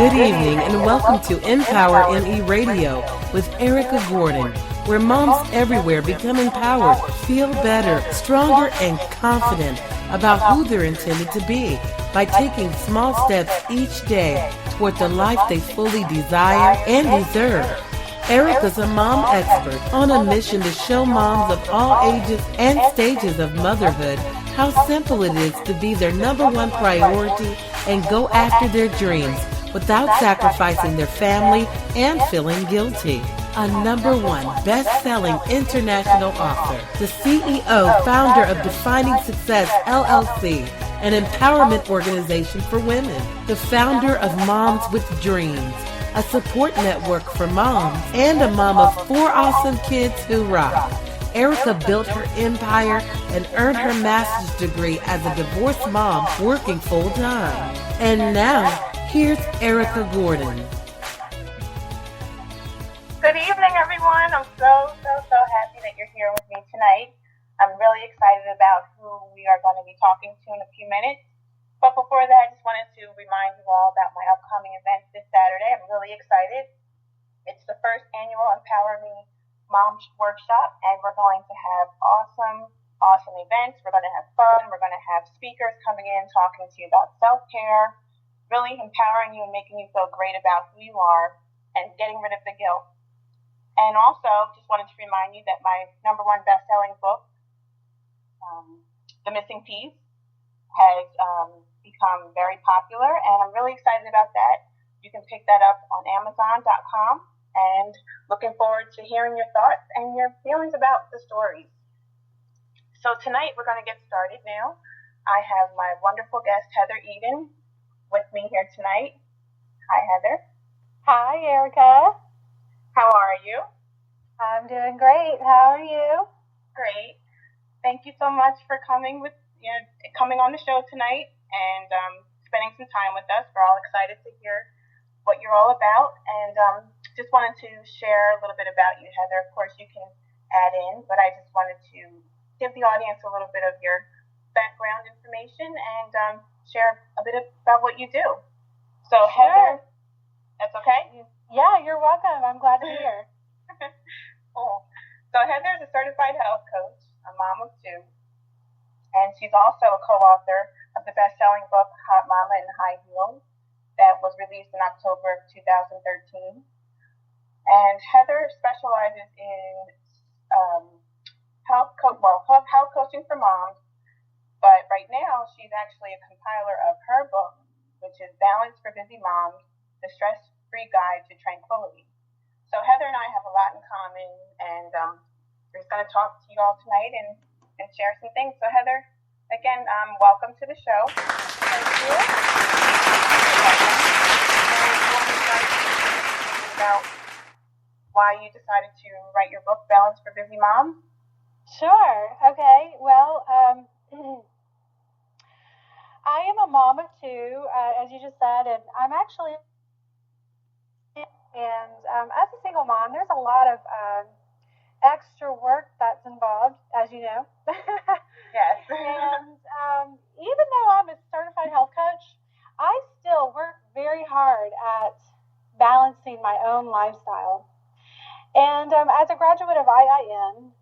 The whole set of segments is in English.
Good evening and welcome to Empower ME Radio with Erica Gordon, where moms everywhere become empowered, feel better, stronger, and confident about who they're intended to be by taking small steps each day toward the life they fully desire and deserve. Erica's a mom expert on a mission to show moms of all ages and stages of motherhood how simple it is to be their number one priority and go after their dreams without sacrificing their family and feeling guilty. A number one best-selling international author, the CEO, founder of Defining Success, LLC, an empowerment organization for women, the founder of Moms with Dreams, a support network for moms, and a mom of 4 awesome kids who rock. Erica built her empire and earned her master's degree as a divorced mom working full-time. And now, here's Erica Gordon. Good evening, everyone. I'm so happy that you're here with me tonight. I'm really excited about who we are going to be talking to in a few minutes. But before that, I just wanted to remind you all about my upcoming event this Saturday. I'm really excited. It's the first annual Empower Me Mom Workshop, and we're going to have awesome events. We're going to have fun. We're going to have speakers coming in talking to you about self-care, really empowering you and making you feel great about who you are and getting rid of the guilt. And also, just wanted to remind you that my number one best-selling book, The Missing Piece, has become very popular, and I'm really excited about that. You can pick that up on Amazon.com, and looking forward to hearing your thoughts and your feelings about the stories. So tonight, we're going to get started now. I have my wonderful guest, Heather Eden, with me here tonight. Hi, Heather. Hi, Erica. How are you? I'm doing great. How are you? Great. Thank you so much for coming on the show tonight and spending some time with us. We're all excited to hear what you're all about, and just wanted to share a little bit about you, Heather. Of course, you can add in, but I just wanted to give the audience a little bit of your background information and share a bit about what you do. So, sure. Heather, that's okay? Yeah, you're welcome. I'm glad to be here. Cool. So Heather is a certified health coach, a mom of 2, and she's also a co-author of the best-selling book Hot Mama in High Heels that was released in October of 2013. And Heather specializes in health coaching for moms, but right now she's actually a compiler of her book, which is Balance for Busy Moms, The Stress-Free Guide to Tranquility. So Heather and I have a lot in common, and we're just going to talk to you all tonight and share some things. So Heather, again, welcome to the show. Thank you. About why you decided to write your book, Balance for Busy Moms. Sure. Okay. Well, I am a mom of 2, as you just said, and I'm actually. And as a single mom, there's a lot of extra work that's involved, as you know. Yes. And even though I'm a certified health coach, I still work very hard at balancing my own lifestyle. And as a graduate of IIN,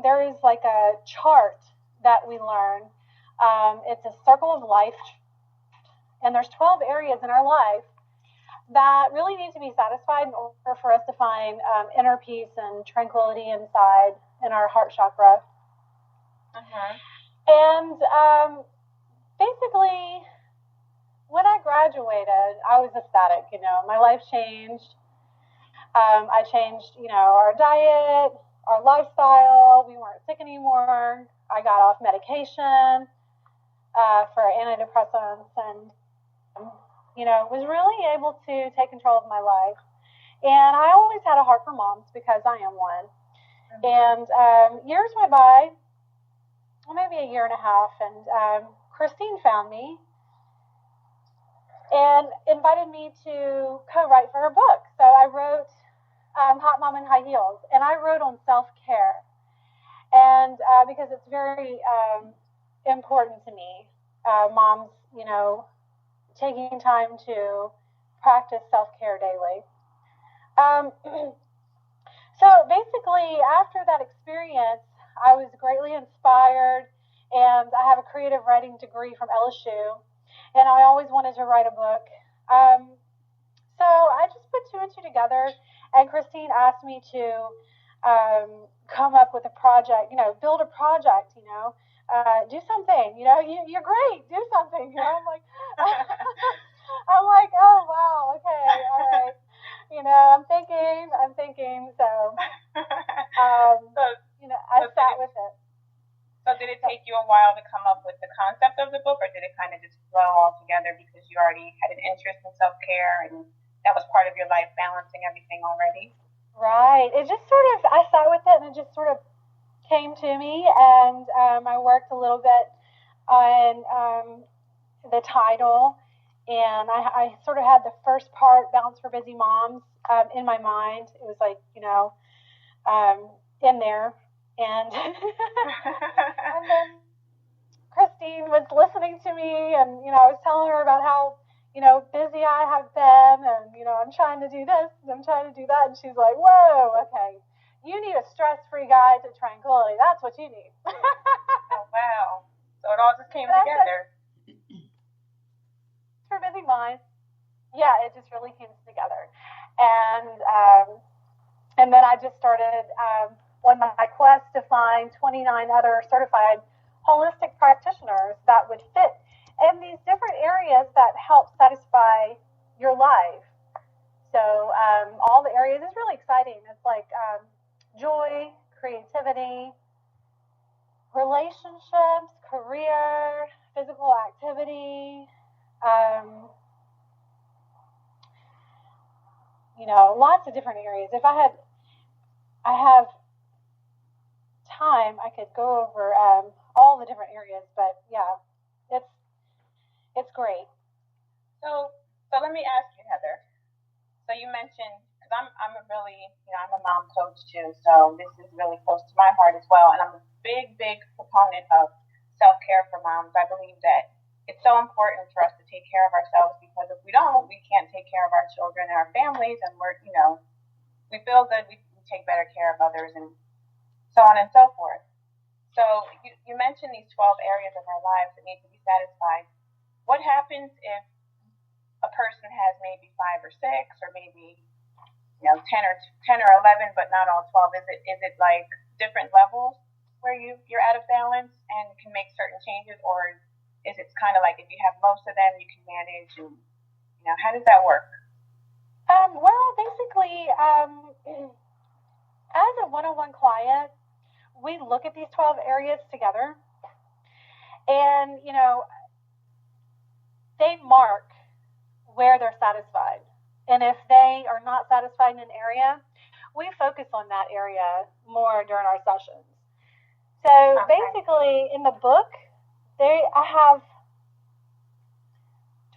there is like a chart that we learn. It's a circle of life, and there's 12 areas in our life that really need to be satisfied in order for us to find inner peace and tranquility inside in our heart chakra. Uh-huh. And basically, when I graduated, I was ecstatic. My life changed. I changed, our diet, our lifestyle. We weren't sick anymore. I got off medication for antidepressants and was really able to take control of my life. And I always had a heart for moms because I am one. Mm-hmm. And years went by, maybe a year and a half, and Christine found me and invited me to co-write for her book. So I wrote Hot Mama in High Heels, and I wrote on self-care. And because it's very important to me, moms, taking time to practice self-care daily. So basically, after that experience, I was greatly inspired, and I have a creative writing degree from LSU, and I always wanted to write a book. So I just put two and two together, and Christine asked me to come up with a project, build a project, do something, you're great, do something, I'm like, oh wow, okay, all right, I'm thinking, so, I sat with it. So did it take you a while to come up with the concept of the book, or did it kind of just flow all together because you already had an interest in self-care and that was part of your life, balancing everything already? Right. It just I sat with it and it just sort of came to me, and I worked a little bit on the title, and I sort of had the first part, Balance for Busy Moms, in my mind. It was like, in there. And and then Christine was listening to me, and I was telling her about how busy I have been, and I'm trying to do this and I'm trying to do that, and she's like, "Whoa, okay, you need a stress-free guide to Tranquility. That's what you need." Oh wow! So it all just came together. For busy minds, yeah, it just really came together, and then I just started. On my quest to find 29 other certified holistic practitioners that would fit in these different areas that help satisfy your life. So all the areas is really exciting. It's like joy, creativity, relationships, career, physical activity, lots of different areas. If I have time, I could go over all the different areas, but yeah, it's great. So let me ask you, Heather. So you mentioned, because I'm a mom coach too, so this is really close to my heart as well, and I'm a big proponent of self-care for moms. I believe that it's so important for us to take care of ourselves, because if we don't, we can't take care of our children and our families, and we feel good, we take better care of others, and so on and so forth. So you mentioned these 12 areas of our lives that need to be satisfied. What happens if a person has maybe 5 or 6, or maybe 10 or 11, but not all 12? Is it like different levels where you're out of balance and can make certain changes, or is it kind of like if you have most of them, you can manage? And how does that work? Well, basically, as a one-on-one client, we look at these 12 areas together, and they mark where they're satisfied, and if they are not satisfied in an area, we focus on that area more during our sessions. So basically, in the book, I have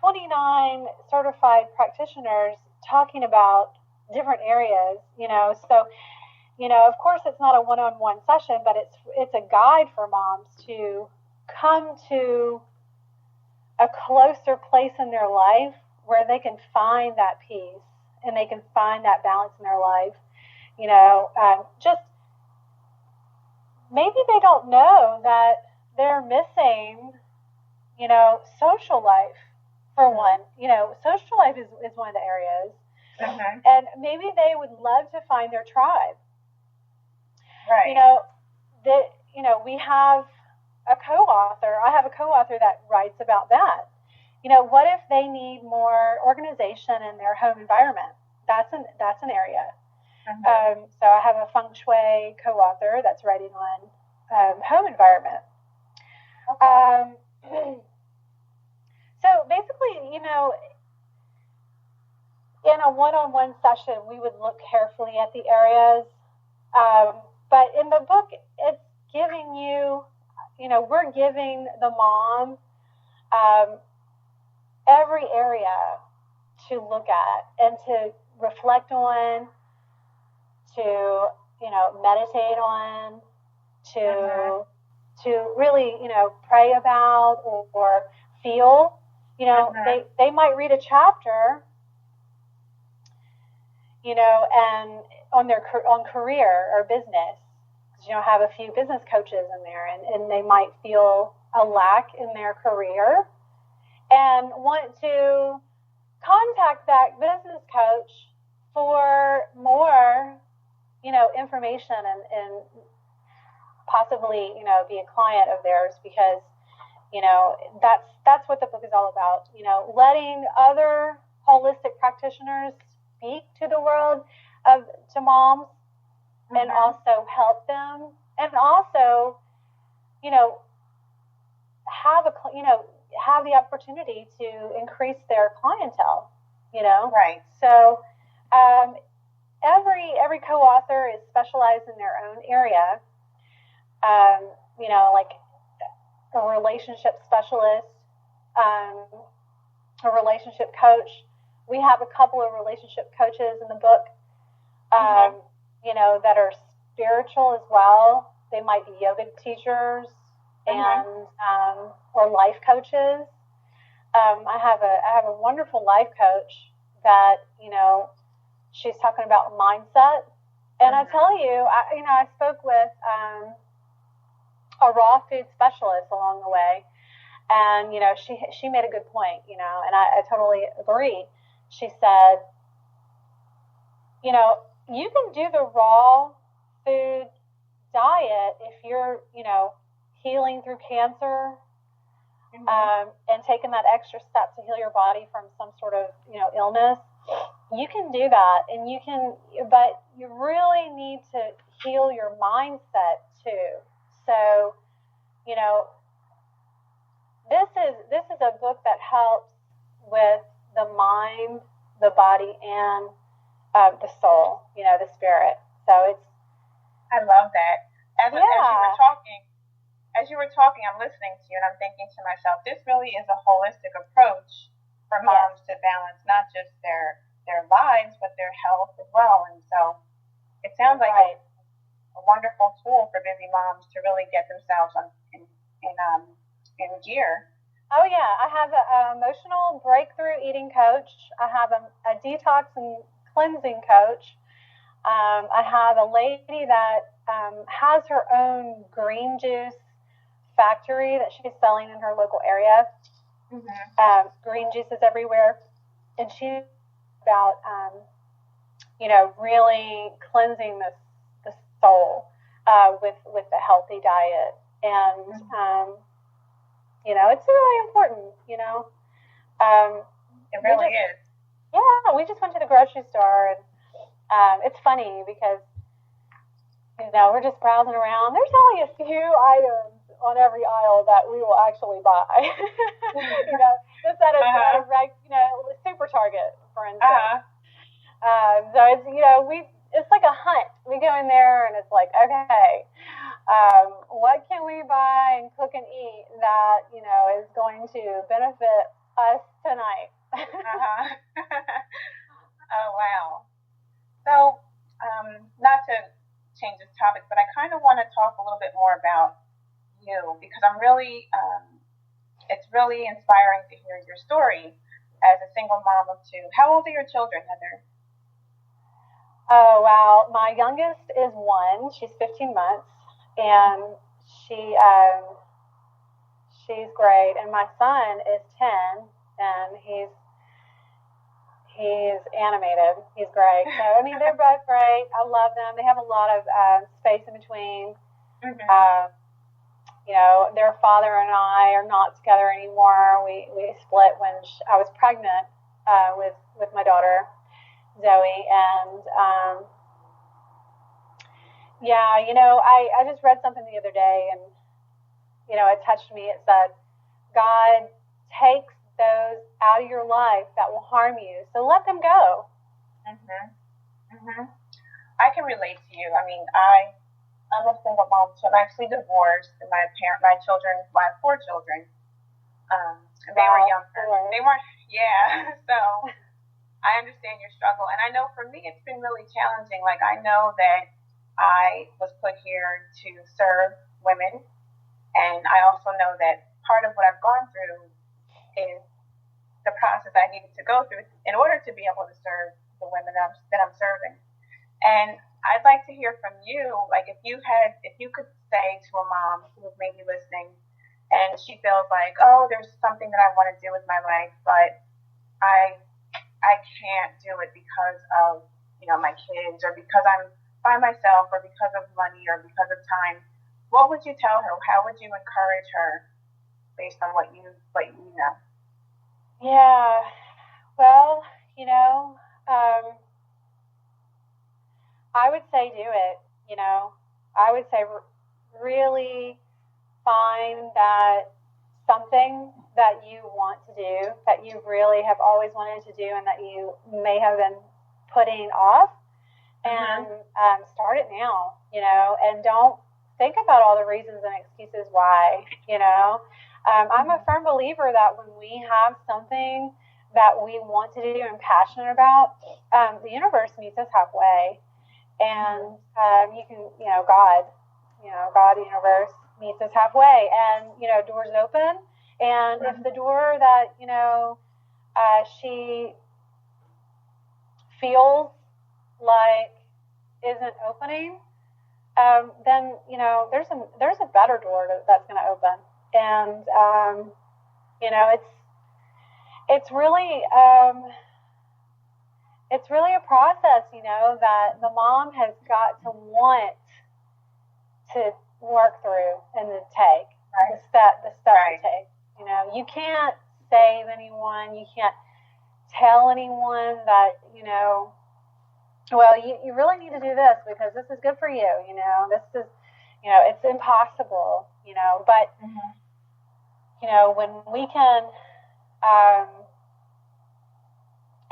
29 certified practitioners talking about different areas, so of course, it's not a one-on-one session, but it's a guide for moms to come to a closer place in their life where they can find that peace and they can find that balance in their life. Just maybe they don't know that they're missing, social life for one. Social life is one of the areas. Mm-hmm. And maybe they would love to find their tribe. Right. We have a co-author. I have a co-author that writes about that. What if they need more organization in their home environment? That's an area. Mm-hmm. So I have a feng shui co-author that's writing on home environment. Okay. So basically, in a one-on-one session, we would look carefully at the areas. But in the book, it's giving you, we're giving the mom every area to look at and to reflect on, to, meditate on, to really, pray about or feel. They might read a chapter and on career or business. Have a few business coaches in there, and they might feel a lack in their career and want to contact that business coach for more, information and possibly, be a client of theirs, because, that's what the book is all about, letting other holistic practitioners speak to the world to moms, and also help them, and also, have the opportunity to increase their clientele, Right. So, every co-author is specialized in their own area. Like a relationship specialist, a relationship coach. We have a couple of relationship coaches in the book, that are spiritual as well. They might be yoga teachers and or life coaches. I have a wonderful life coach that she's talking about mindset, and I tell you, I spoke with a raw food specialist along the way, and she made a good point, and I totally agree. She said, you can do the raw food diet if you're, healing through cancer, and taking that extra step to heal your body from some sort of, illness. You can do that, and but you really need to heal your mindset too. So, this is a book that helps with the mind, the body, and the soul, the spirit. So I love that. As you were talking, I'm listening to you, and I'm thinking to myself, this really is a holistic approach for moms to balance not just their lives, but their health as well. And so it sounds like a wonderful tool for busy moms to really get themselves in gear. Oh yeah, I have an emotional breakthrough eating coach. I have a detox and cleansing coach. I have a lady that has her own green juice factory that she's selling in her local area. Green juices everywhere, and she's about really cleansing the soul with a healthy diet, and it's really important. It really is. Yeah, we just went to the grocery store, and it's funny because we're just browsing around. There's only a few items on every aisle that we will actually buy. Just at a Super Target, for instance. So it's like a hunt. We go in there and it's like, okay, what can we buy and cook and eat that is going to benefit us tonight? Oh wow. So not to change this topic, but I kind of want to talk a little bit more about you, because I'm really it's really inspiring to hear your story as a single mom of two. How old are your children, Heather? Oh wow, my youngest is 1. She's 15 months, and she's great. And my son is 10, and he's animated. He's great. So they're both great. I love them. They have a lot of space in between. Their father and I are not together anymore. We split when I was pregnant with my daughter Zoe, and I just read something the other day, and it touched me. It said, God takes those out of your life that will harm you, so let them go. I can relate to you. I mean, I'm a single mom, so I'm actually divorced. And my children, I have 4 children. And they were younger. They weren't, so I understand your struggle. And I know for me, it's been really challenging. Like, I know that I was put here to serve women. And I also know that part of what I've gone through is the process I needed to go through in order to be able to serve the women that I'm serving. And I'd like to hear from you, like if you could say to a mom who was maybe listening and she feels like, oh, there's something that I want to do with my life, but I can't do it because of, my kids, or because I'm by myself, or because of money, or because of time. What would you tell her? How would you encourage her based on what you know? Yeah, well, I would say do it. I would say really find that something that you want to do, that you really have always wanted to do, and that you may have been putting off, and start it now, and don't think about all the reasons and excuses why, I'm a firm believer that when we have something that we want to do and passionate about, the universe meets us halfway. And you can, God, the universe meets us halfway, and doors open. And if the door that she feels like isn't opening, then there's a better door that's going to open. And it's really a process, that the mom has got to want to work through and to take the step to take. You can't save anyone. You can't tell anyone that, well, you really need to do this because this is good for you. This is, it's impossible, but, when we can,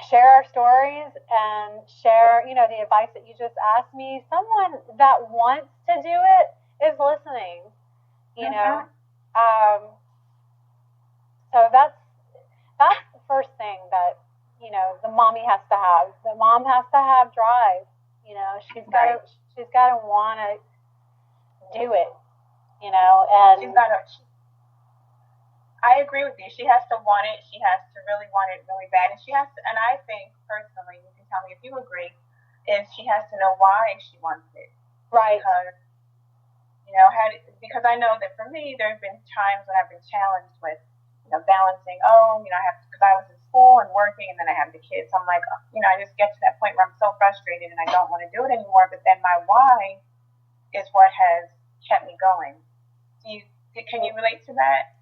share our stories and share, the advice that you just asked me. Someone that wants to do it is listening, So that's the first thing that, the mommy has to have. The mom has to have drive. She's got to want to do it, and she's got to. I agree with you. She has to want it. She has to really want it really bad. And she has to, and I think personally, you can tell me if you agree, is she has to know why she wants it. Right. Because, because I know that for me, there have been times when I've been challenged with, balancing, because I was in school and working, and then I have the kids. So I'm like, I just get to that point where I'm so frustrated and I don't want to do it anymore. But then my why is what has kept me going. Can you relate to that?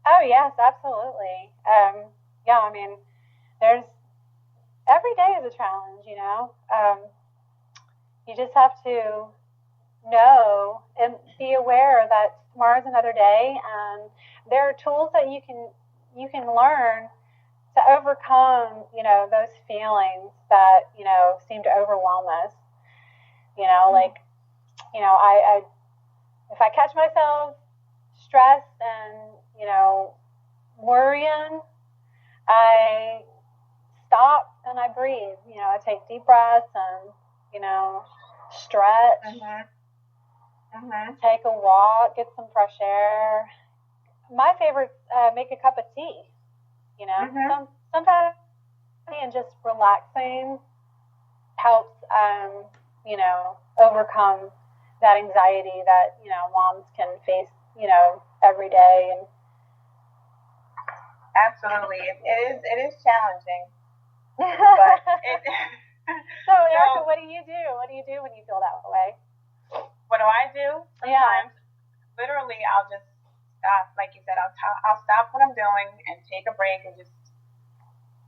Oh, yes, absolutely. Yeah, I mean, every day is a challenge, you just have to know and be aware that tomorrow's another day, and there are tools that you can learn to overcome, those feelings that, seem to overwhelm us. I if I catch myself stressed and, worrying, I stop and I breathe. I take deep breaths and, stretch, take a walk, get some fresh air. My favorite's make a cup of tea. Sometimes and just relaxing helps, overcome that anxiety that, moms can face, every day. And absolutely, it is challenging. But so, Erica, what do you do? What do you do when you feel that way? What do I do? Sometimes, literally, I'll just stop. Like you said, I'll stop what I'm doing and take a break and just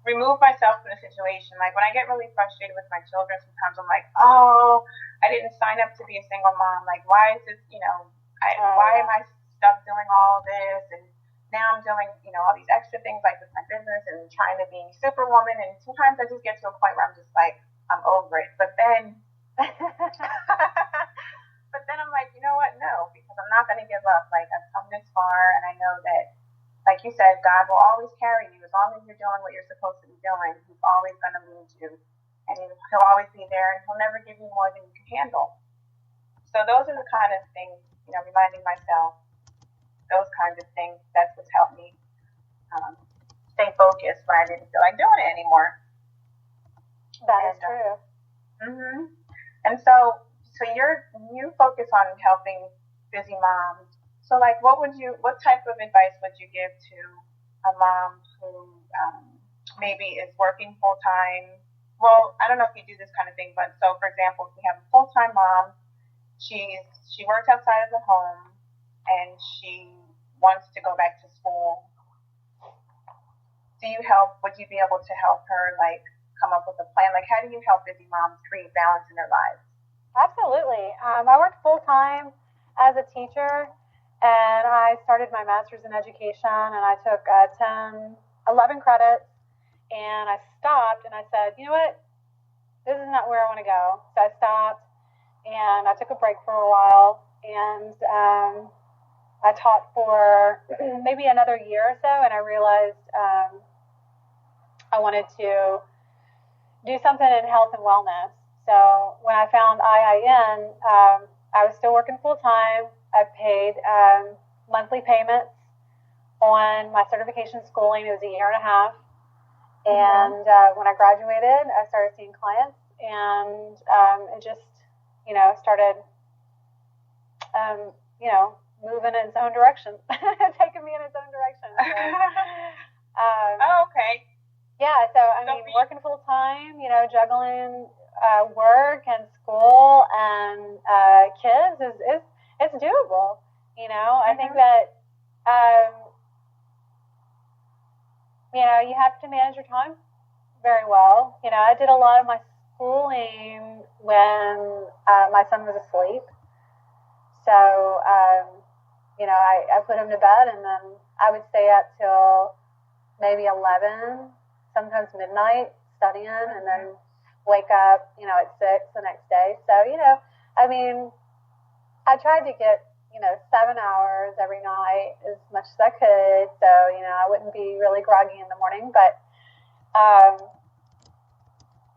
remove myself from the situation. Like when I get really frustrated with my children, sometimes I'm like, oh, I didn't sign up to be a single mom. Like, why is this, why am I stuck doing all this? And now I'm doing, all these extra things like with my business and trying to be superwoman. And sometimes I just get to a point where I'm just like, I'm over it. But then, I'm like, you know what? No, because I'm not going to give up. Like, I've come this far, and I know that, like you said, God will always carry you as long as you're doing what you're supposed to be doing. He's always going to lead you, and he'll always be there, and he'll never give you more than you can handle. So those are the kind of things, reminding myself, those kinds of things. That's what's helped me stay focused when I didn't feel like doing it anymore. That is true. And so you focus on helping busy moms. So like, what type of advice would you give to a mom who maybe is working full time? Well, I don't know if you do this kind of thing, but so for example, if we have a full time mom, she works outside of the home, and she wants to go back to school. Would you be able to help her, like, come up with a plan? Like, how do you help busy moms create balance in their lives? Absolutely. I worked full-time as a teacher, and I started my master's in education, and I took 11 credits, and I stopped, and I said, you know what, this is not where I want to go. So I stopped, and I took a break for a while, and I taught for maybe another year or so, and I realized I wanted to do something in health and wellness. So when I found IIN, I was still working full time. I paid monthly payments on my certification schooling. It was a year and a half. And when I graduated, I started seeing clients, and it just, started, moving in its own direction, taking me in its own direction. So, okay. Yeah, so working full time, juggling work and school and kids is it's doable. I think that you have to manage your time very well. I did a lot of my schooling when my son was asleep. So I put him to bed, and then I would stay up till maybe 11. Sometimes midnight studying, and then wake up, at 6 the next day. So, I tried to get, 7 hours every night as much as I could. So, I wouldn't be really groggy in the morning. But,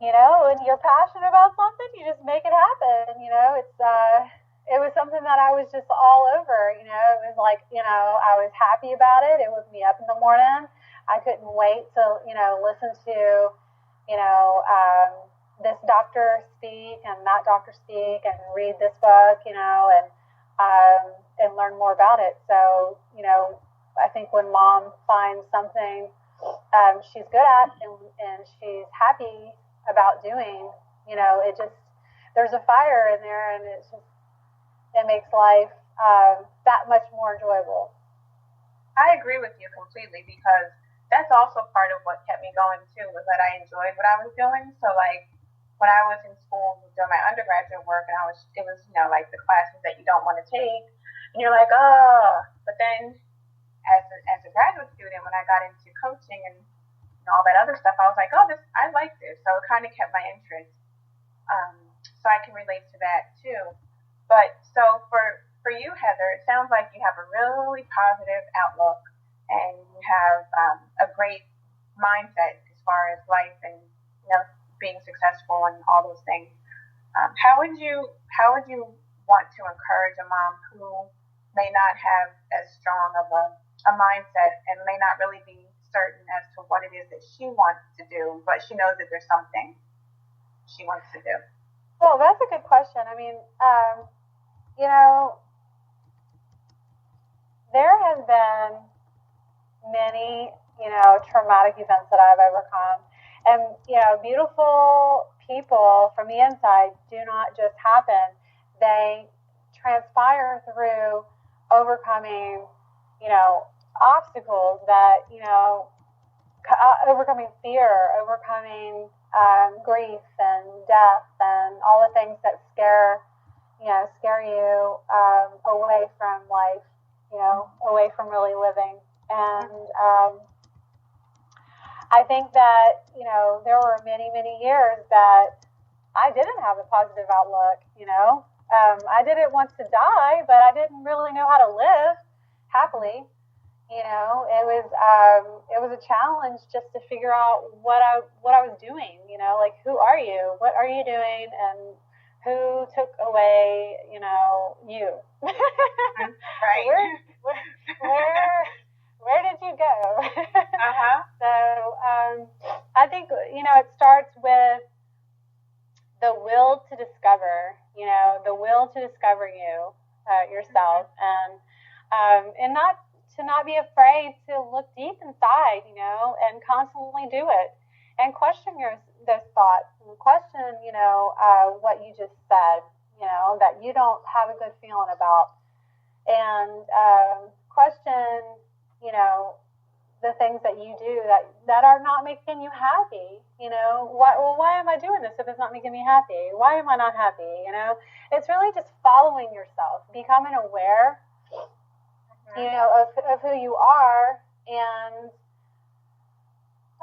when you're passionate about something, you just make it happen. It was something that I was just all over. It was like, I was happy about it. It woke me up in the morning. I couldn't wait to, listen to, this doctor speak and that doctor speak and read this book, and learn more about it. So, I think when mom finds something she's good at and she's happy about doing, there's a fire in there, and it makes life that much more enjoyable. I agree with you completely, because that's also part of what kept me going too, was that I enjoyed what I was doing. So like when I was in school doing my undergraduate work, and it was like the classes that you don't want to take, and you're like, oh, but then as a graduate student, when I got into coaching and all that other stuff, I was like, oh, I like this. So it kind of kept my interest. So I can relate to that too. But so for you, Heather, it sounds like you have a really positive outlook, and you have a great mindset as far as life and being successful and all those things. How would you want to encourage a mom who may not have as strong of a mindset and may not really be certain as to what it is that she wants to do, but she knows that there's something she wants to do? Well, that's a good question. There has been many, traumatic events that I've overcome. And, beautiful people from the inside do not just happen. They transpire through overcoming, obstacles that, overcoming fear, overcoming grief and death and all the things that scare you away from life, away from really living. And I think that, there were many, many years that I didn't have a positive outlook, I didn't want to die, but I didn't really know how to live happily. It was a challenge just to figure out what I was doing, like, who are you? What are you doing? And who took away, you? Right. where did you go? So I think, it starts with the will to discover, the will to discover yourself, and not be afraid to look deep inside, and constantly do it, and question those thoughts, and question, what you just said, that you don't have a good feeling about, and question, the things that you do that are not making you happy. Why am I doing this if it's not making me happy? Why am I not happy? It's really just following yourself, becoming aware, of who you are, and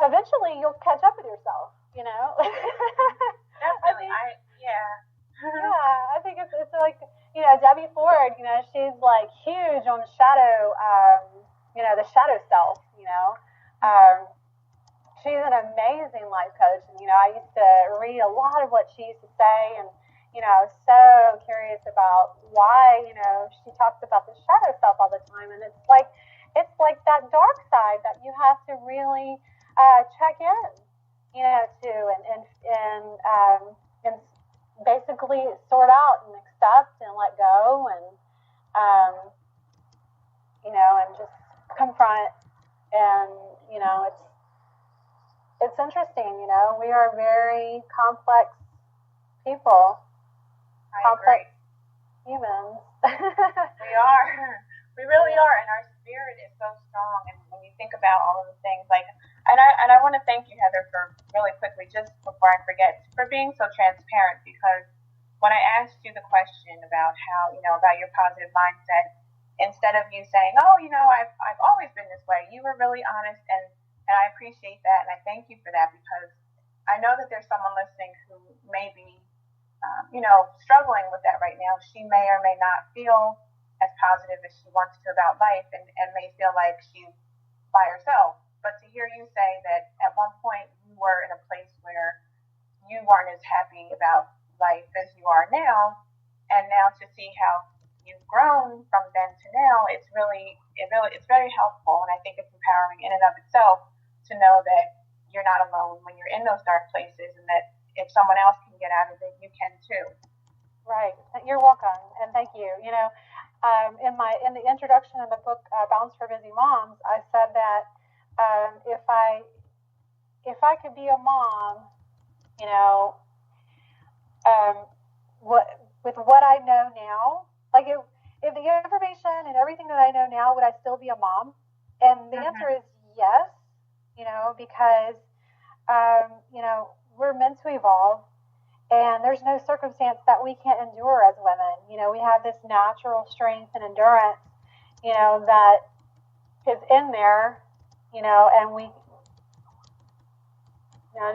eventually you'll catch up with yourself. Definitely. I think it's like, Debbie Ford, she's like huge on shadow, the shadow self, she's an amazing life coach. And, I used to read a lot of what she used to say, and, I was so curious about why, she talks about the shadow self all the time. And it's like that dark side that you have to really check in, to, and basically sort out and accept and let go, and, and just confront. And, it's interesting, we are very complex people, complex humans. We are. We really are, and our spirit is so strong. And when you think about all of the things, and I want to thank you, Heather, for really quickly, just before I forget, for being so transparent, because when I asked you the question about how, about your positive mindset, instead of you saying, oh, I've always been this way, you were really honest, and I appreciate that, and I thank you for that, because I know that there's someone listening who may be, struggling with that right now. She may or may not feel as positive as she wants to about life, and may feel like she's by herself. But to hear you say that at one point you were in a place where you weren't as happy about life as you are now, and now to see how you've grown from then to now, it's very helpful, and I think it's empowering in and of itself to know that you're not alone when you're in those dark places, and that if someone else can get out of it, you can too. Right. You're welcome, and thank you. In the introduction of the book, Balance for Busy Moms, I said that if I could be a mom, with what I know now, like if the information and everything that I know now, would I still be a mom? And the answer is yes, because, we're meant to evolve, and there's no circumstance that we can't endure as women. We have this natural strength and endurance, that is in there, and we,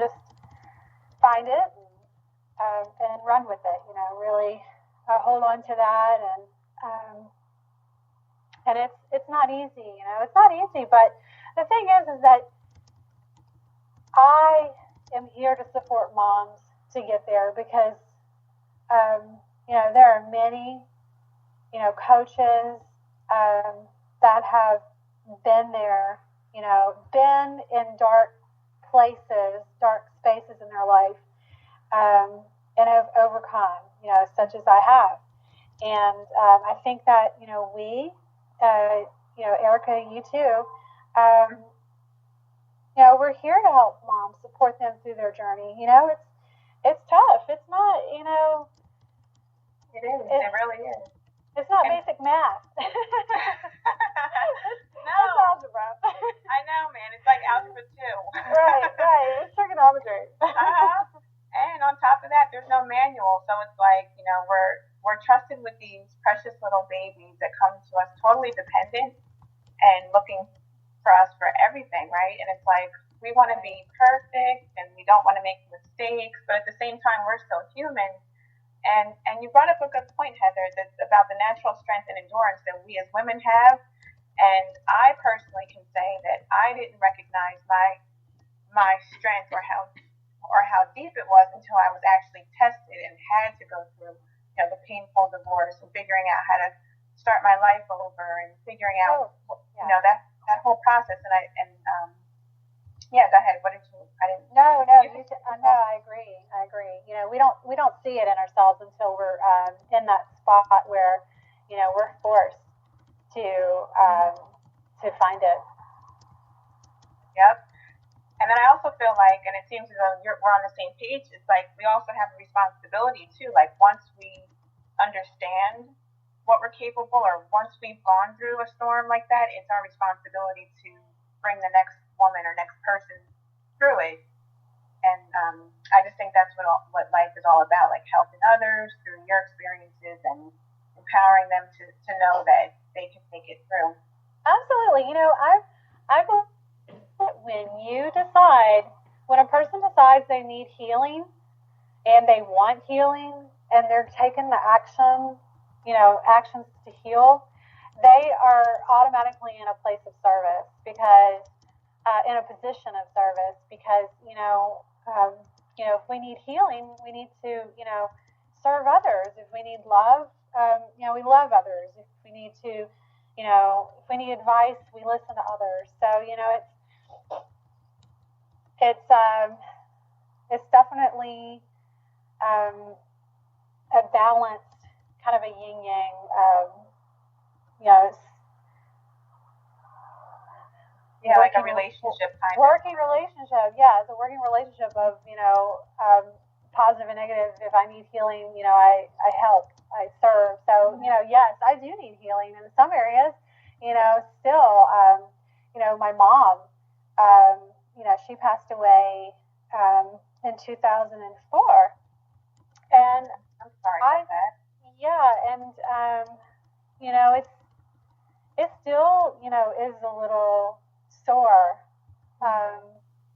just find it and run with it, really hold on to that. And it's not easy, it's not easy, but the thing is that I am here to support moms to get there, because, there are many, coaches that have been there, been in dark places, dark spaces in their life, and have overcome, such as I have. And I think that, we, Erica, you too, we're here to help moms, support them through their journey. It's tough. It's not, It is. It really is. It's not basic math. No. It's algebra. I know, man. It's like algebra 2. Right. It's trigonometry. And on top of that, there's no manual. So it's like, we're trusted with these precious little babies that come to us totally dependent and looking for us for everything, right? And it's like, we want to be perfect and we don't want to make mistakes, but at the same time, we're still human. And you brought up a good point, Heather, that's about the natural strength and endurance that we as women have. And I personally can say that I didn't recognize my strength or how deep it was until I was actually tested and had to go through, the painful divorce and figuring out how to start my life over and figuring out, that that whole process. Yeah, go ahead. What did you? I didn't. No, no, I agree. You know, we don't see it in ourselves until we're in that spot where, you know, we're forced to find it. Yep. And then I also feel like, and it seems as though we're on the same page, it's like we also have a responsibility too. Like once we understand what we're capable, or once we've gone through a storm like that, it's our responsibility to bring the next woman or next person through it. And I just think that's what life is all about, like helping others through your experiences and empowering them to know that they can make it through. Absolutely. You know, I believe when a person decides they need healing and they want healing and they're taking the actions to heal, they are automatically in a place of service because, in a position of service because, if we need healing, we need to, serve others. If we need love, we love others. If we need to, if we need advice, we listen to others. So, it's definitely a balanced kind of a yin yang. Like a relationship kind working relationship. Yeah, it's a working relationship of positive and negative. If I need healing, I help, I serve. So yes, I do need healing in some areas. Still, my mom. She passed away in 2004, and I'm sorry about that. Yeah, and it still is a little sore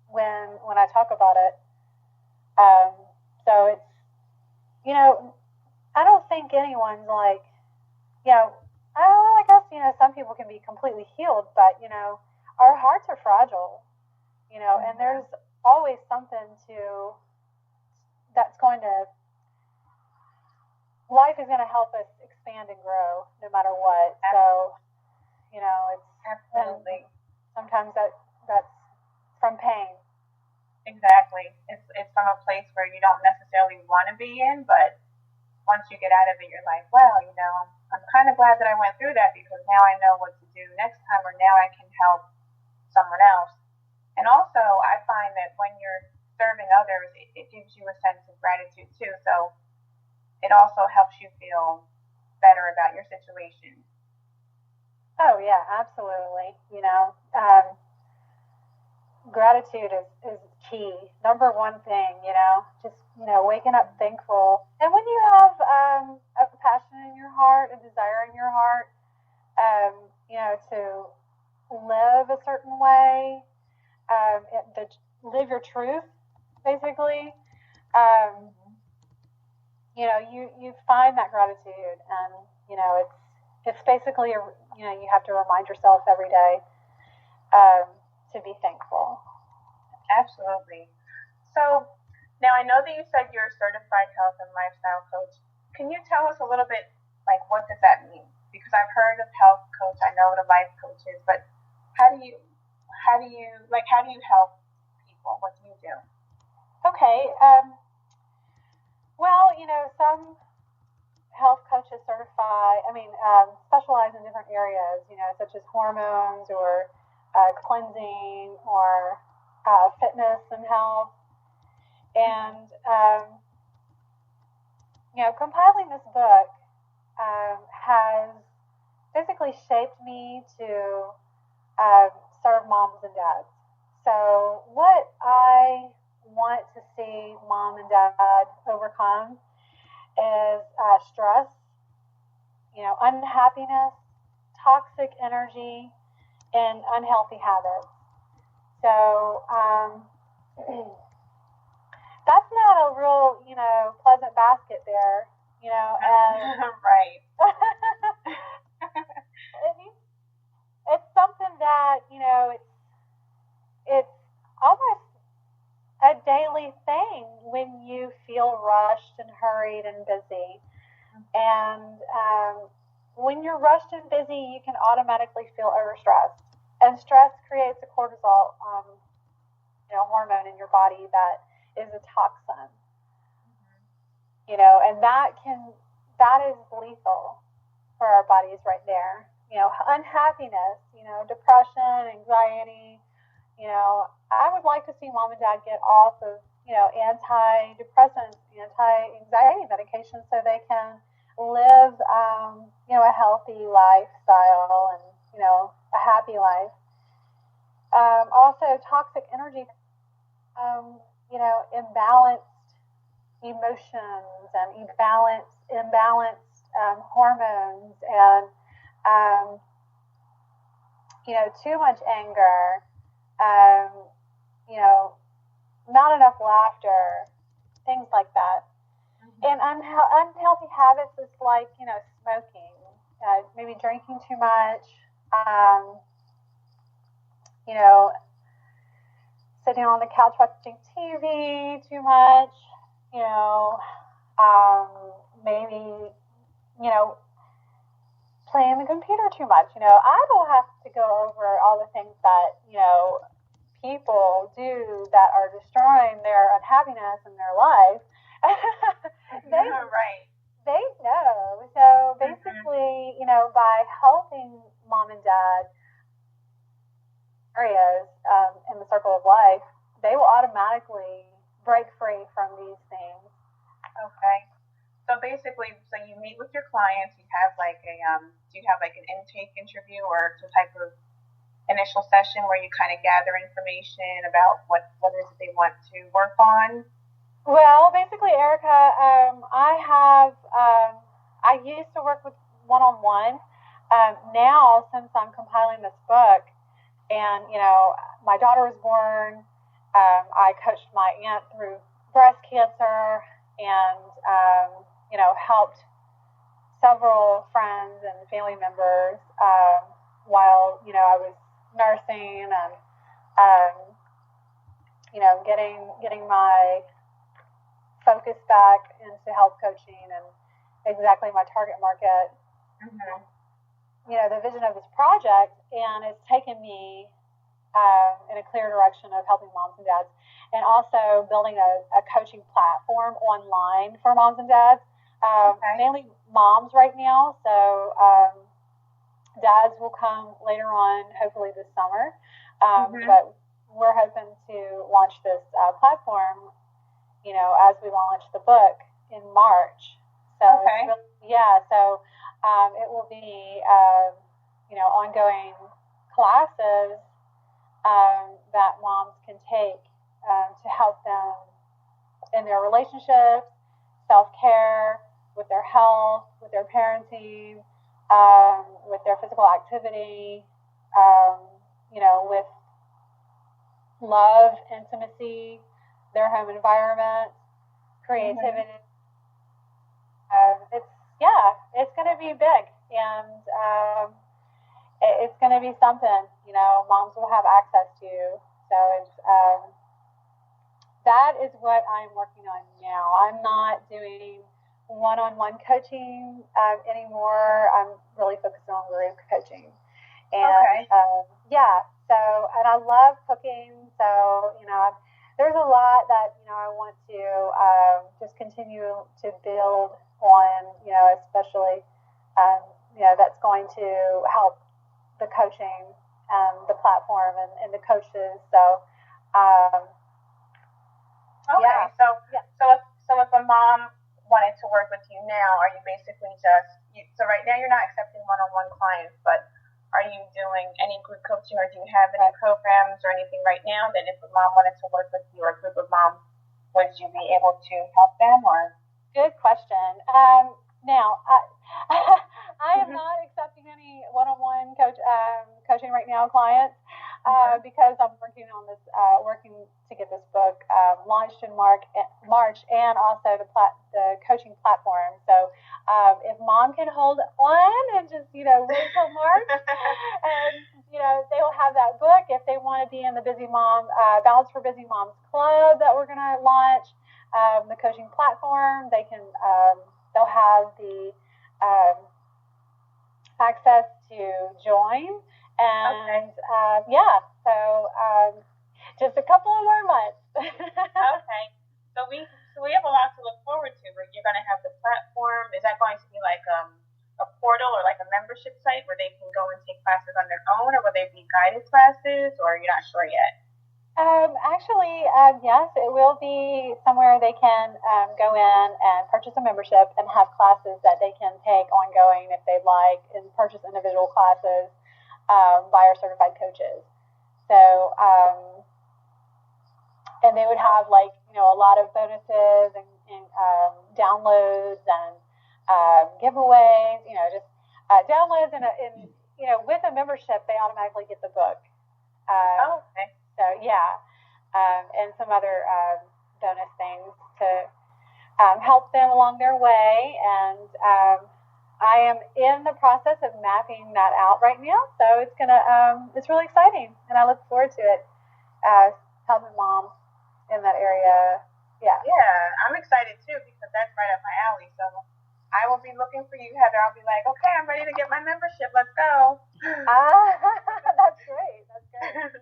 when I talk about it. So it's I don't think anyone's like I guess some people can be completely healed, but our hearts are fragile. And there's always something that's going to, life is going to help us expand and grow no matter what. So, it's absolutely. Sometimes that's from pain. Exactly. It's from a place where you don't necessarily want to be in, but once you get out of it, you're like, well, I'm kind of glad that I went through that because now I know what to do next time, or now I can help someone else. And also, I find that when you're serving others, it gives you a sense of gratitude too. So it also helps you feel better about your situation. Oh yeah, absolutely. Gratitude is key. Number one thing, just waking up thankful. And when you have a passion in your heart, a desire in your heart, to live a certain way. Live your truth, basically. You find that gratitude, and it's basically you have to remind yourself every day to be thankful. Absolutely. So now I know that you said you're a certified health and lifestyle coach. Can you tell us a little bit, like, what does that mean? Because I've heard of health coach, I know what a life coach is, but how do you help people? What do you do? Okay. Well, some health coaches specialize in different areas, such as hormones or cleansing or fitness and health. And, compiling this book has basically shaped me to serve moms and dads. So what I want to see mom and dad overcome is stress, unhappiness, toxic energy, and unhealthy habits. So that's not a real, pleasant basket there, and right. It's something that, it's almost a daily thing when you feel rushed and hurried and busy. And when you're rushed and busy, you can automatically feel overstressed. And stress creates a cortisol, hormone in your body that is a toxin. And that is lethal for our bodies right there. Unhappiness, depression, anxiety. I would like to see mom and dad get off of, antidepressants, anti-anxiety medications so they can live, a healthy lifestyle and, a happy life. Also, toxic energy, imbalanced emotions and imbalanced hormones and, too much anger, not enough laughter, things like that. And unhealthy habits is like, smoking, maybe drinking too much, sitting on the couch watching TV too much, maybe, playing the computer too much. I don't have to go over all the things that, people do that are destroying their unhappiness in their life. Right. They know. So basically, by helping mom and dad areas in the circle of life, they will automatically break free from these things. Okay. So basically, you meet with your clients. You have do you have like an intake interview or some type of initial session where you kind of gather information about what it is they want to work on? Well, basically, Erica, I used to work with one-on-one. Now, since I'm compiling this book, and my daughter was born, I coached my aunt through breast cancer, and helped several friends and family members while I was nursing and getting my focus back into health coaching and exactly my target market. The vision of this project, and it's taken me in a clear direction of helping moms and dads, and also building a coaching platform online for moms and dads. Mainly moms right now, so dads will come later on, hopefully this summer. But we're hoping to launch this platform, as we launch the book in March. So it will be ongoing classes that moms can take to help them in their relationships, self-care, with their health, with their parenting, with their physical activity, with love, intimacy, their home environment, creativity. It's going to be big, and it's going to be something, moms will have access to. So that is what I'm working on now. I'm not doing one-on-one coaching anymore. I'm really focusing on group coaching. And and I love cooking. So, there's a lot that, I want to just continue to build on, especially, that's going to help the coaching, the platform and the coaches. So, So if a mom wanted to work with you now, are you basically so right now you're not accepting one-on-one clients, but are you doing any group coaching, or do you have any programs or anything right now that if a mom wanted to work with you or a group of moms, would you be able to help them? Or good question. Now, I am not accepting any one-on-one coaching right now, clients, because I'm working on this, working to get this book launched in March, and also the coaching platform. So if mom can hold on and just wait till March, and they will have that book. If they want to be in the Busy Mom Balance for Busy Moms Club that we're going to launch, the coaching platform, they can they'll have the access to join And so just a couple of more months. Okay. So we have a lot to look forward to. You're going to have the platform. Is that going to be like a portal or like a membership site where they can go and take classes on their own, or will they be guided classes, or you're not sure yet? Yes, it will be somewhere they can go in and purchase a membership and have classes that they can take ongoing if they'd like, and purchase individual classes by our certified coaches. So, and they would have a lot of bonuses and downloads and giveaways. Just downloads and with a membership they automatically get the book. Okay. So yeah, and some other bonus things to help them along their way. And I am in the process of mapping that out right now. So it's really exciting, and I look forward to it. Helping moms in that area. Yeah. Yeah, I'm excited too because that's right up my alley. So I will be looking for you, Heather. I'll be like, okay, I'm ready to get my membership. Let's go. That's great. That's great.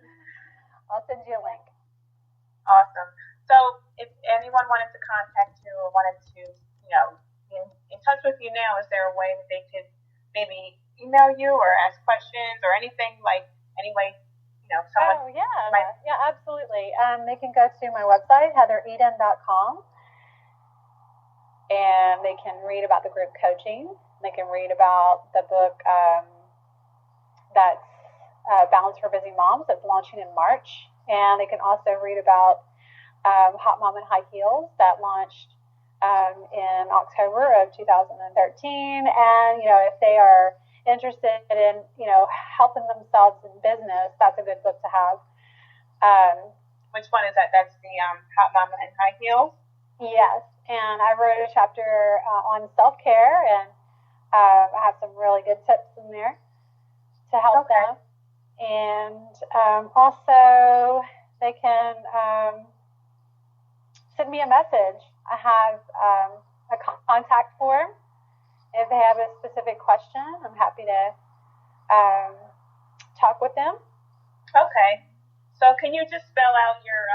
I'll send you a link. Awesome. So if anyone wanted to contact you or wanted to, be in touch with you now, is there a way that they could maybe email you or ask questions or anything any way? Someone yeah, absolutely. They can go to my website, heathereden.com, and they can read about the group coaching. They can read about the book that's Balance for Busy Moms that's launching in March, and they can also read about Hot Mom in High Heels that launched in October of 2013. And if they are interested in helping themselves in business, that's a good book to have. Which one is that? That's the Hot Mama in High Heels? Yes, and I wrote a chapter on self-care, and I have some really good tips in there to help them. And also they can send me a message. I have a contact form. If they have a specific question, I'm happy to talk with them. Okay. So can you just spell out your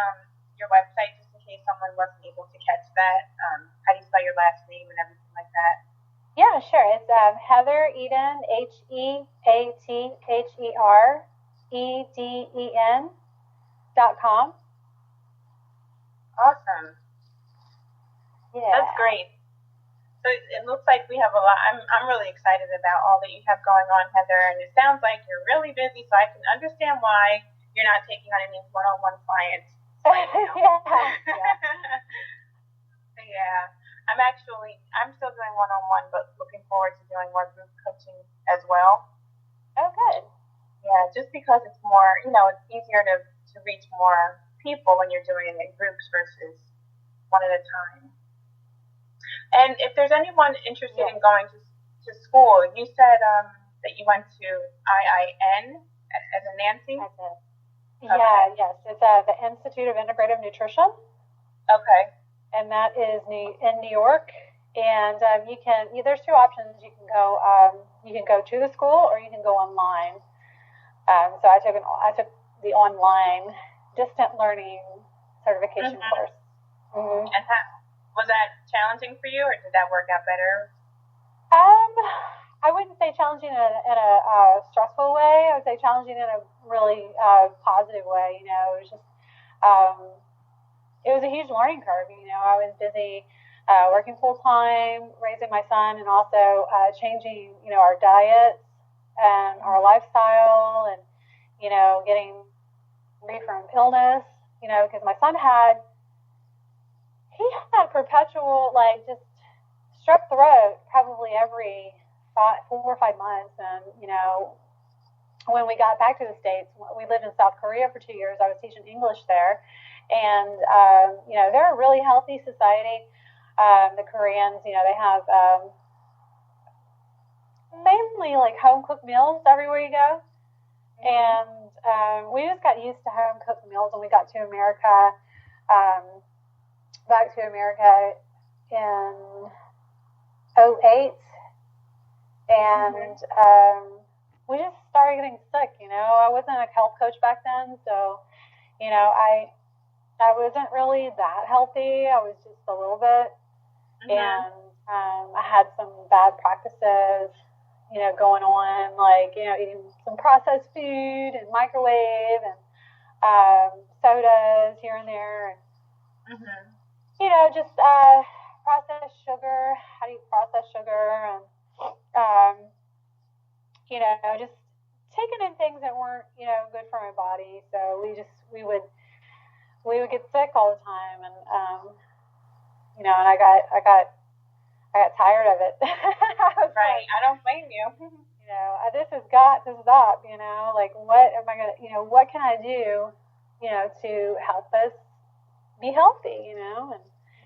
website just in case someone wasn't able to catch that? How do you spell your last name and everything like that? Yeah, sure. It's Heather Eden, HeatherEden.com. Awesome. Yeah. That's great. So it looks like we have a lot. I'm really excited about all that you have going on, Heather, and it sounds like you're really busy, so I can understand why you're not taking on any one-on-one clients right now. Yeah. I'm still doing one-on-one, but looking forward to doing more group coaching as well. Oh, good. Yeah, just because it's more, it's easier to reach more people when you're doing it in groups versus one at a time. And if there's anyone interested in going to school, you said that you went to IIN as a Nancy? Yeah, okay. Yes. It's the Institute of Integrative Nutrition. Okay. And that is in New York. And there's two options. You can go to the school, or you can go online. So I took the online distant learning certification course. Mm-hmm. And was that challenging for you, or did that work out better? I wouldn't say challenging in a stressful way. I would say challenging in a really positive way. It was just it was a huge learning curve. I was busy working full time, raising my son, and also changing our diets and our lifestyle, and getting free from illness. Because my son had perpetual just strep throat probably every 4 or 5 months. And when we got back to the States, we lived in South Korea for 2 years. I was teaching English there, and they're a really healthy society. The Koreans, they have mainly home cooked meals everywhere you go. And we just got used to home cooked meals when we got to America. Back to America in 2008, and we just started getting sick. I wasn't a health coach back then, so I wasn't really that healthy. I was just a little bit, and I had some bad practices, going on, like eating some processed food and microwave and sodas here and there, and just processed sugar. How do you process sugar? And just taking in things that weren't, good for my body. So we would get sick all the time, and and I got tired of it. Right. I don't blame you. This has got to stop. Like, what am I gonna? What can I do? To help us be healthy. And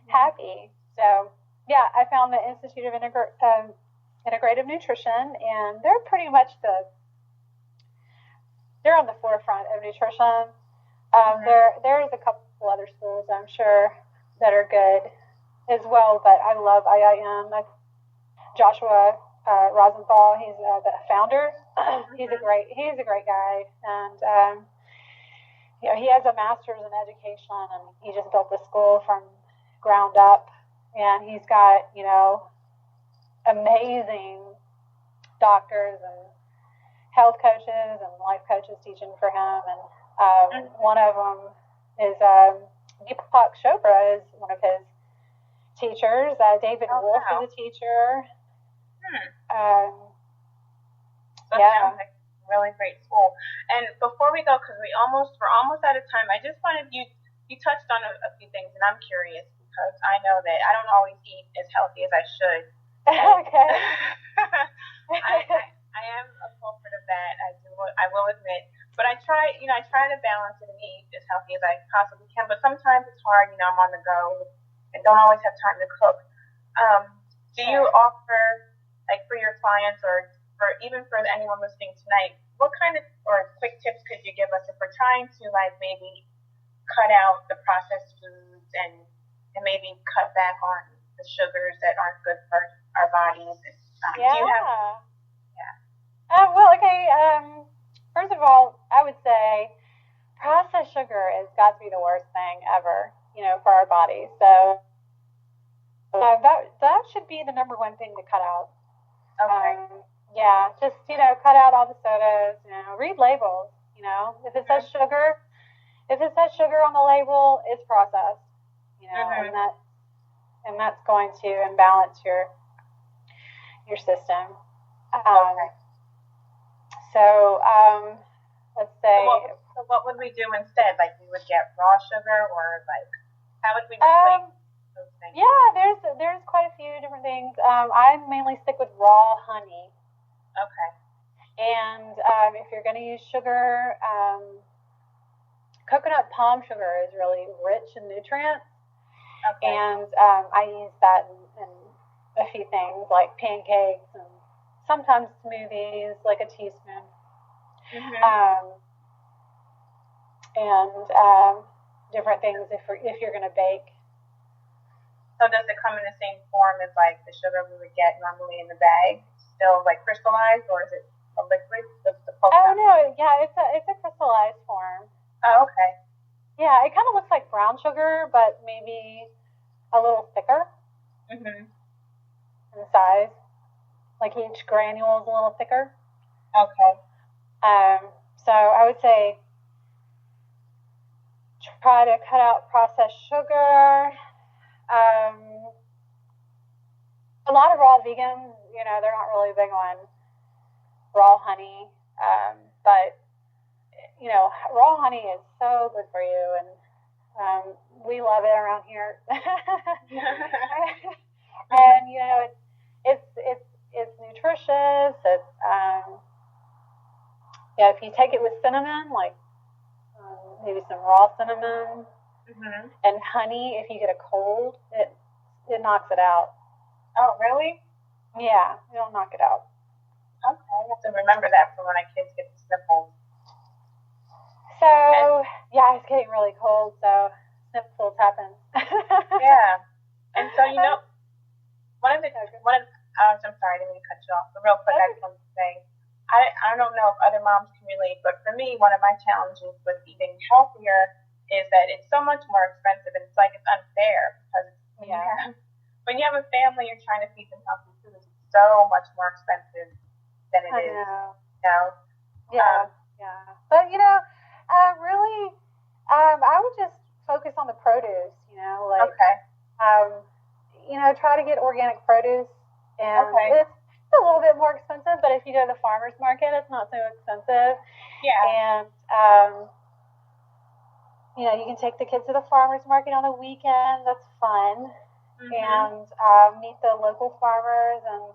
happy. So yeah, I found the Institute of Integrative Nutrition, and they're pretty much they're on the forefront of nutrition. There's a couple other schools, I'm sure, that are good as well, but I love IIM. Joshua Rosenthal, he's the founder. He's a great guy, and he has a master's in education, and he just built the school from ground up, and he's got amazing doctors and health coaches and life coaches teaching for him, and one of them is Deepak Chopra is one of his teachers. David Wolf is a teacher. That sounds like a really great school. And before we go, because we're almost out of time, I just wanted you touched on a few things, and I'm curious because I know that I don't always eat as healthy as I should. Okay. I am a culprit of that. I will admit, but I try to balance it and eat as healthy as I possibly can. But sometimes it's hard. I'm on the go and don't always have time to cook. Do you offer, like, for your clients or even for anyone listening tonight, what kind of or quick tips could you give us if we're trying to, like, maybe cut out the processed foods and maybe cut back on the sugars that aren't good for our bodies? Do you have? Well, okay. First of all, I would say processed sugar has got to be the worst thing ever, for our bodies. So that should be the number one thing to cut out. Okay. Just cut out all the sodas. Read labels. If it says sugar, on the label, it's processed. And that's going to imbalance your system. So let's say. So what would we do instead? Like, we would get raw sugar, or like, how would we replace those things? Yeah, there's quite a few different things. I mainly stick with raw honey. Okay. And if you're going to use sugar, coconut palm sugar is really rich in nutrients. Okay. And I use that in a few things like pancakes and sometimes smoothies, like a teaspoon. And different things if you're going to bake. So does it come in the same form as, like, the sugar we would get normally in the bag, still, like, crystallized, or is it a liquid? Oh no, yeah, it's a crystallized form. Oh, okay. Yeah, it kind of looks like brown sugar, but maybe a little thicker in size. Like, each granule is a little thicker. Okay. So I would say try to cut out processed sugar. A lot of raw vegans, they're not really big on raw honey. But, raw honey is so good for you, and we love it around here. And, it's nutritious. It's, if you take it with cinnamon, like maybe some raw cinnamon and honey, if you get a cold, it knocks it out. Oh, really? Yeah, it'll knock it out. Okay, I have to remember that for when my kids get the sniffles. So, yeah, it's getting really cold, so sniffles happen. Yeah. And so, I'm sorry, I didn't mean to cut you off, but real quick, I just wanted to say, I don't know if other moms can relate, but for me, one of my challenges with eating healthier is that it's so much more expensive, and it's like it's unfair because when you have a family, you're trying to feed them healthy food. It's so much more expensive than it is. You know? Yeah, But really, I would just focus on the produce. Like try to get organic produce, and it's a little bit more expensive, but if you go to the farmer's market, it's not so expensive. Yeah. And you can take the kids to the farmer's market on the weekend. That's fun. And meet the local farmers, and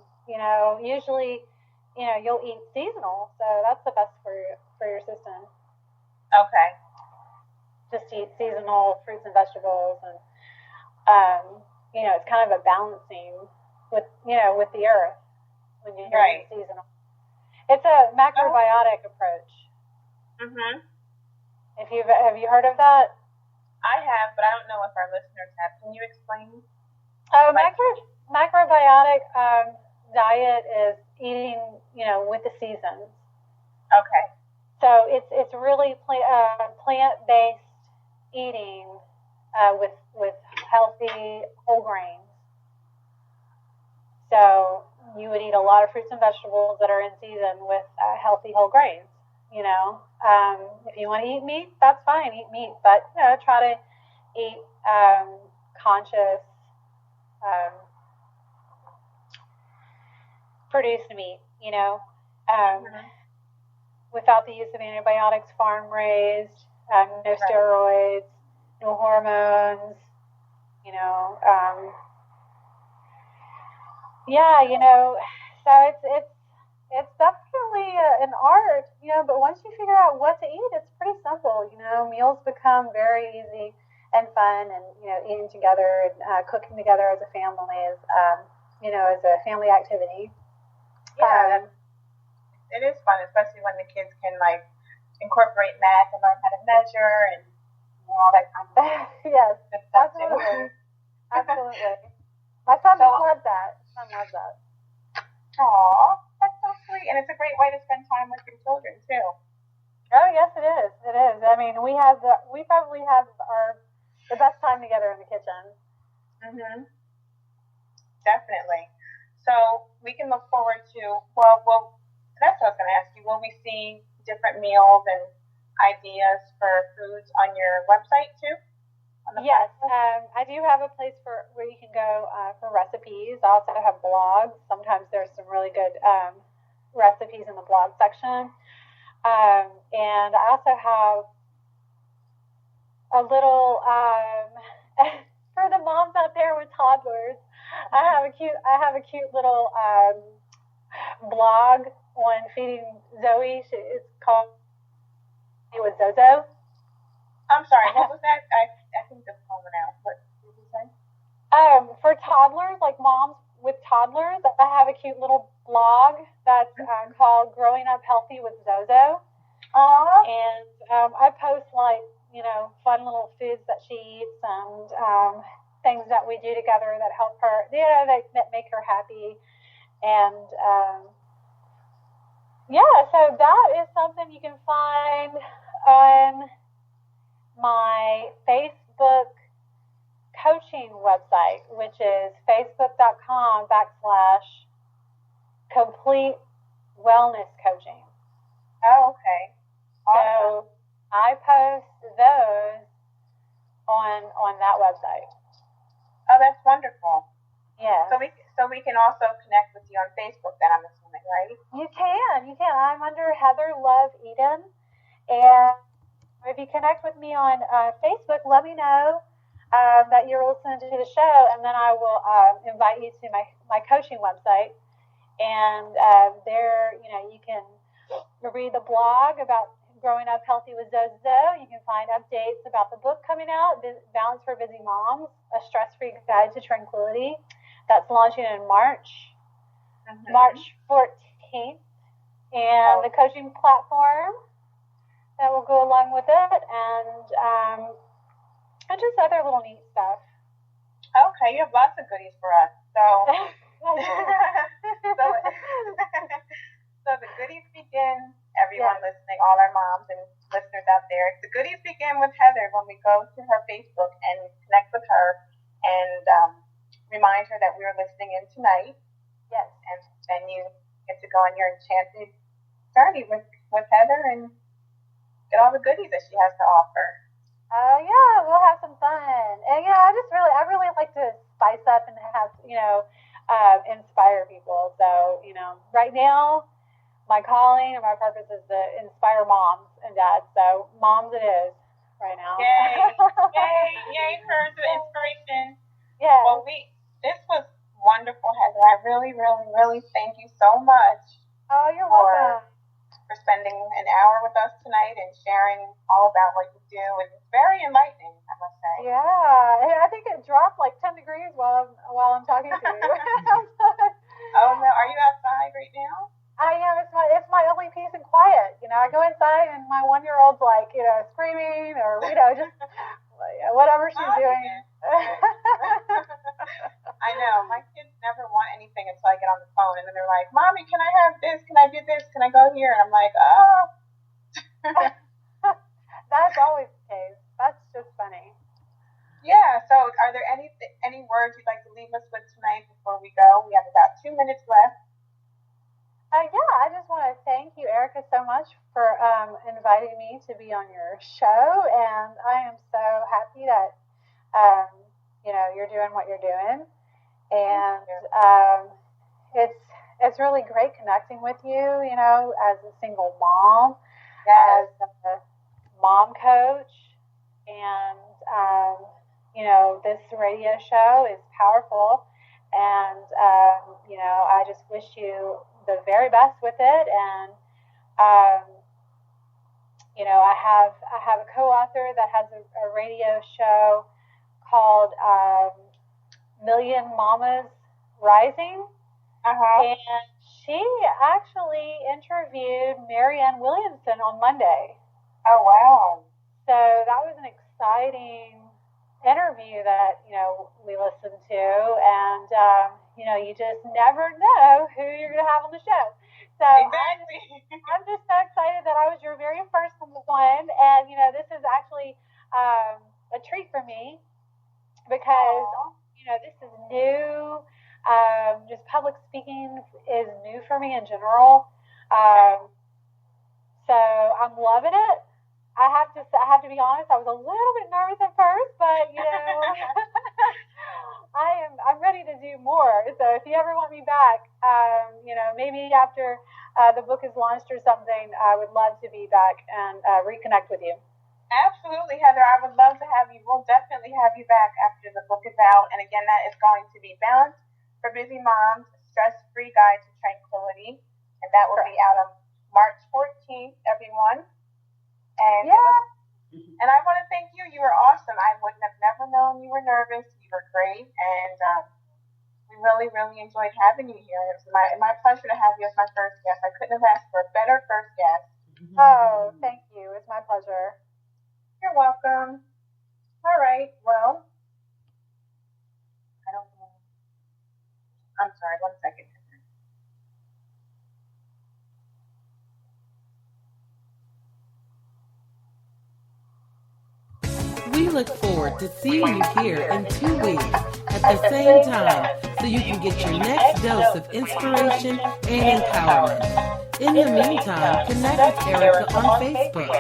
usually you'll eat seasonal, so that's the best for your system. Okay. Just eat seasonal fruits and vegetables, and it's kind of a balancing with the earth when you eat seasonal. It's a macrobiotic approach. Have you heard of that? I have, but I don't know if our listeners have. Can you explain? Macrobiotic diet is eating, with the seasons. Okay. So it's really plant-based eating with healthy whole grains. So you would eat a lot of fruits and vegetables that are in season with healthy whole grains. If you want to eat meat, that's fine. Eat meat, but try to eat conscious, produced meat. Without the use of antibiotics, farm raised, no steroids, no hormones. So it's definitely an art, but once you figure out what to eat, it's pretty simple. Meals become very easy and fun, and eating together and cooking together as a family is as a family activity. It is fun, especially when the kids can incorporate math and learn how to measure and all that kind of stuff. Yes, absolutely. My son loves that. Aww, that's so sweet, and it's a great way to spend time with your children too. Oh yes, it is. It is. I mean, we probably have the best time together in the kitchen. Definitely. So we can look forward to that's what I was going to ask you. Will we see different meals and ideas for foods on your website too? Yes, I do have a place where you can go for recipes. I also have blogs. Sometimes there's some really good recipes in the blog section. And I also have a little for the moms out there with toddlers. I have a cute little blog on feeding Zoe. It's called with Zozo. I'm sorry, what was that? I think the phone went out. What did you say? For toddlers, like moms with toddlers, I have a cute little blog that's called Growing Up Healthy with Zozo. And I post fun little foods that she eats, and things that we do together that help her, that make her happy. And so that is something you can find on my Facebook coaching website, which is facebook.com/complete wellness coaching. Oh, okay. Awesome. So I post those on that website. Oh, that's wonderful. Yeah. So we can also connect with you on Facebook then, I'm assuming, right? You can. I'm under Heather Love Eden, and if you connect with me on Facebook, let me know that you're listening to the show, and then I will invite you to my coaching website. And there, you can read the blog about growing up healthy with Zozo. You can find updates about the book coming out, Balance for Busy Moms, A Stress-Free Guide to Tranquility. That's launching in March 14th. And the coaching platform that will go along with it, and just other little neat stuff. Okay, you have lots of goodies for us. So, so the goodies be begin, everyone listening, all our moms and listeners out there, the goodies begin with Heather when we go to her Facebook and connect with her and remind her that we are listening in tonight. Yes. And then you get to go on your enchanted journey with Heather and get all the goodies that she has to offer. Yeah, we'll have some fun. And I really like to spice up and have, inspire people. So, right now, my calling and my purpose is to inspire moms and dads. So, moms it is right now. Yay! Yay for the inspiration. Yeah. Well, this was wonderful, Heather. I really, really, really thank you so much. Oh, you're welcome. For spending an hour with us tonight and sharing all about what you do. And it's very enlightening, I must say. Yeah, I think it dropped like 10 degrees while I'm talking to you. Oh, no. Are you outside right now? I am. It's my only peace and quiet. I go inside and my 1-year-old's like, screaming or, just whatever she's doing. I know. My kids never want anything until I get on the phone. And then they're like, Mommy, can I have this? Can I do this? Can I go here? And I'm like, oh. That's always the case. That's just funny. Yeah. So are there any words you'd like to leave us with tonight before we go? We have about 2 minutes left. I just want to thank you, Erica, so much for inviting me to be on your show. And I am so happy that, you're doing what you're doing. And it's really great connecting with you, as a single mom, yes. as a mom coach. And, this radio show is powerful. And, I just wish you the very best with it. And, I have a co-author that has a radio show called Million Mamas Rising. Uh-huh. And she actually interviewed Marianne Williamson on Monday. Oh, wow. So that was an exciting interview that, we listened to. And, you just never know who you're going to have on the show. So exactly. I'm just so excited that I was your very first one. And, this is actually a treat for me because, this is new. Just public speaking is new for me in general. So I'm loving it. I have to be honest, I was a little bit nervous at first, but, I'm ready to do more. So if you ever want me back, maybe after the book is launched or something, I would love to be back and reconnect with you. Absolutely, Heather. I would love to have you. We'll definitely have you back after the book is out. And again, that is going to be Balance for Busy Moms, Stress-Free Guide to Tranquility. And that will be out on March 14th, everyone. And and I want to thank you. You were awesome. I would have never known you were nervous. You were great. And we really, really enjoyed having you here. It was my pleasure to have you as my first guest. I couldn't have asked for a better first guest. Oh, thank you. It's my pleasure. You're welcome. All right. Well, I don't know. I'm sorry. 1 second. We look forward to seeing you here in 2 weeks at the same time so you can get your next dose of inspiration and empowerment. In the meantime, connect with Erica on Facebook.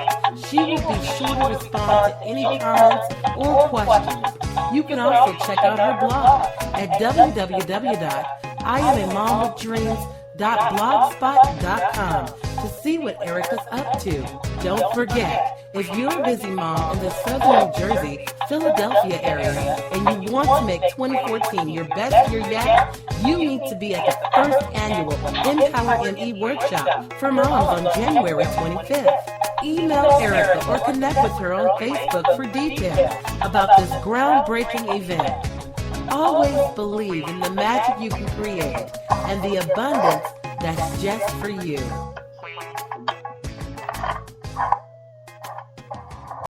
She will be sure to respond to any comments or questions. You can also check out her blog at www.IamAMomWithDreams.blogspot.com to see what Erica's up to. Don't forget, if you're a busy mom in the southern New Jersey, Philadelphia area, and you want to make 2014 your best year yet, you need to be at the first annual Empower ME workshop for moms on January 25th. Email Erica or connect with her on Facebook for details about this groundbreaking event. Always believe in the magic you can create and the abundance that's just for you.